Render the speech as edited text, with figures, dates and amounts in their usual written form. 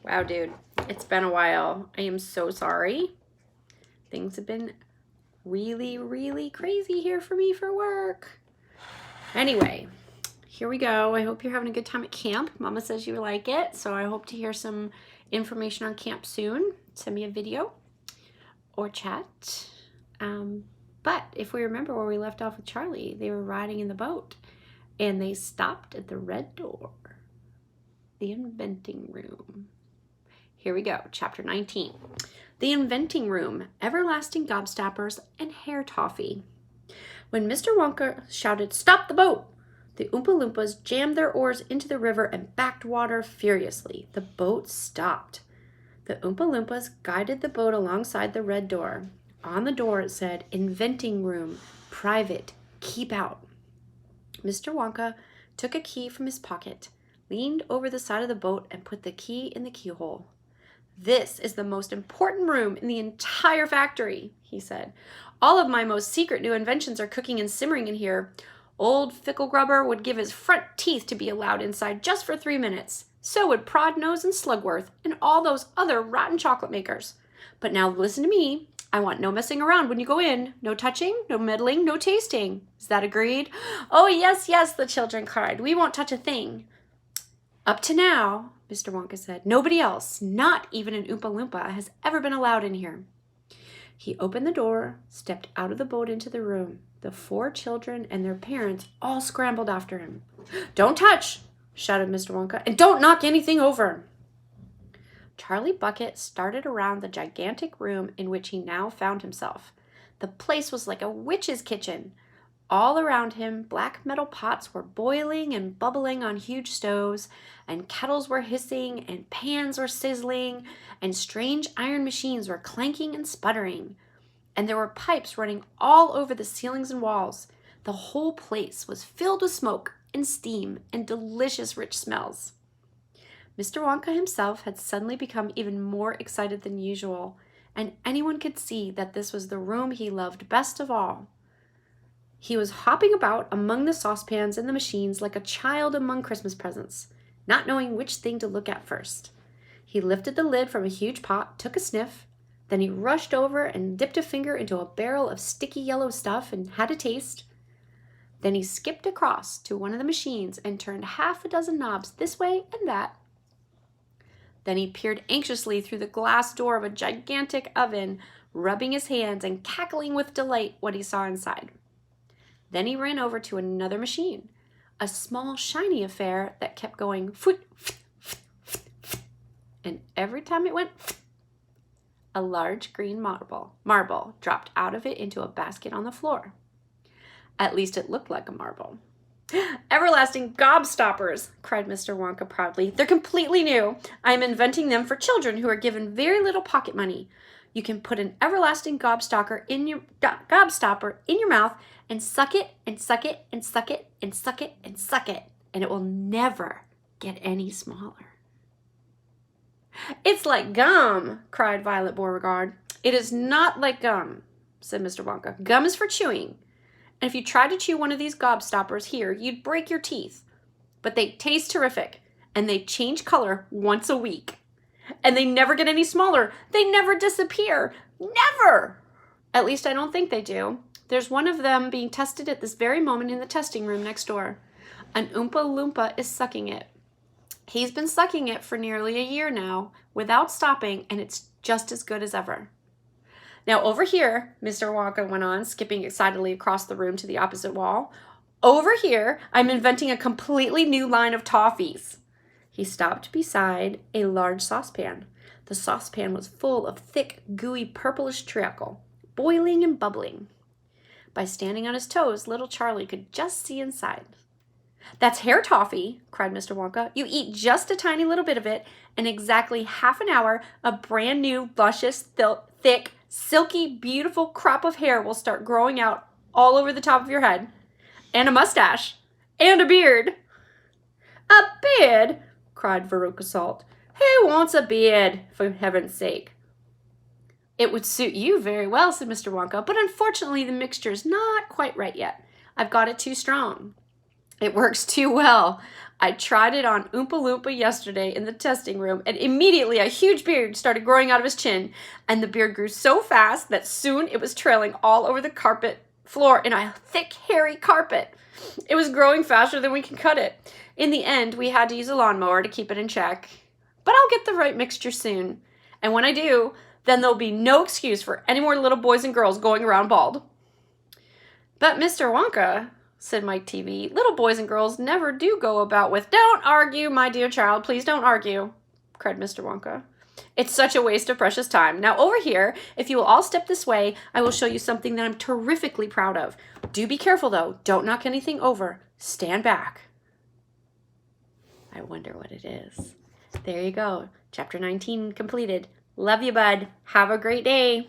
Wow, dude. It's been a while. I am so sorry. Things have been really, really crazy here for me for work. Anyway, here we go. I hope you're having a good time at camp. Mama says you like it, so I hope to hear some information on camp soon. Send me a video or chat. But if we remember where we left off with Charlie, they were riding in the boat and they stopped at the red door, the inventing room. Here we go, chapter 19. The inventing room, everlasting gobstoppers, and hair toffee. When Mr. Wonka shouted, "Stop the boat!" the Oompa Loompas jammed their oars into the river and backed water furiously. The boat stopped. The Oompa Loompas guided the boat alongside the red door. On the door it said, "Inventing room, private, keep out." Mr. Wonka took a key from his pocket, leaned over the side of the boat, and put the key in the keyhole. "This is the most important room in the entire factory," he said. "All of my most secret new inventions are cooking and simmering in here. Old Fickle Grubber would give his front teeth to be allowed inside just for 3 minutes. So would Prodnose and Slugworth and all those other rotten chocolate makers. But now listen to me. I want no messing around when you go in. No touching, no meddling, no tasting. Is that agreed?" "Oh, yes, yes," the children cried. "We won't touch a thing." "Up to now," Mr. Wonka said, "nobody else, not even an Oompa Loompa, has ever been allowed in here." He opened the door, stepped out of the boat into the room. The 4 children and their parents all scrambled after him. "Don't touch!" shouted Mr. Wonka, "and don't knock anything over." Charlie Bucket started around the gigantic room in which he now found himself. The place was like a witch's kitchen. All around him, black metal pots were boiling and bubbling on huge stoves, and kettles were hissing, and pans were sizzling, and strange iron machines were clanking and sputtering. And there were pipes running all over the ceilings and walls. The whole place was filled with smoke and steam and delicious rich smells. Mr. Wonka himself had suddenly become even more excited than usual, and anyone could see that this was the room he loved best of all. He was hopping about among the saucepans and the machines like a child among Christmas presents, not knowing which thing to look at first. He lifted the lid from a huge pot, took a sniff, then he rushed over and dipped a finger into a barrel of sticky yellow stuff and had a taste. Then he skipped across to one of the machines and turned half a dozen knobs this way and that. Then he peered anxiously through the glass door of a gigantic oven, rubbing his hands and cackling with delight what he saw inside. Then he ran over to another machine, a small shiny affair that kept going foot, and every time it went, a large green marble dropped out of it into a basket on the floor. At least it looked like a marble. "Everlasting gobstoppers," cried Mr. Wonka proudly. "They're completely new. I am inventing them for children who are given very little pocket money. You can put an everlasting gobstopper in your mouth and suck it and suck it and suck it and suck it and suck it, and it will never get any smaller." "It's like gum," cried Violet Beauregard. "It is not like gum," said Mr. Wonka. "Gum is for chewing. And if you tried to chew one of these gobstoppers here, you'd break your teeth. But they taste terrific, and they change color once a week. And they never get any smaller. They never disappear. Never! At least I don't think they do. There's one of them being tested at this very moment in the testing room next door. An Oompa Loompa is sucking it. He's been sucking it for nearly a year now, without stopping, and it's just as good as ever. Now over here," Mr. Wonka went on, skipping excitedly across the room to the opposite wall, "over here, I'm inventing a completely new line of toffees." He stopped beside a large saucepan. The saucepan was full of thick, gooey, purplish treacle, boiling and bubbling. By standing on his toes, little Charlie could just see inside. "That's hair toffee," cried Mr. Wonka. "You eat just a tiny little bit of it, and in exactly half an hour, a brand new, luscious, thick, silky, beautiful crop of hair will start growing out all over the top of your head. And a mustache. And a beard." "A beard?" cried Veruca Salt. "Who wants a beard, for heaven's sake?" "It would suit you very well," said Mr. Wonka, "but unfortunately the mixture is not quite right yet. I've got it too strong." It works too well. I tried it on Oompa Loompa yesterday in the testing room, and immediately a huge beard started growing out of his chin, and the beard grew so fast that soon it was trailing all over the carpet floor in a thick, hairy carpet. It was growing faster than we could cut it. In the end, we had to use a lawnmower to keep it in check. But I'll get the right mixture soon. And when I do, then there'll be no excuse for any more little boys and girls going around bald. But Mr. Wonka, said Mike TV, little boys and girls never do go about with, don't argue, my dear child, please don't argue, cried Mr. Wonka. It's such a waste of precious time. Now over here, if you will all step this way, I will show you something that I'm terrifically proud of. Do be careful though, don't knock anything over. Stand back. I wonder what it is. There you go. Chapter 19 completed. Love you, bud. Have a great day.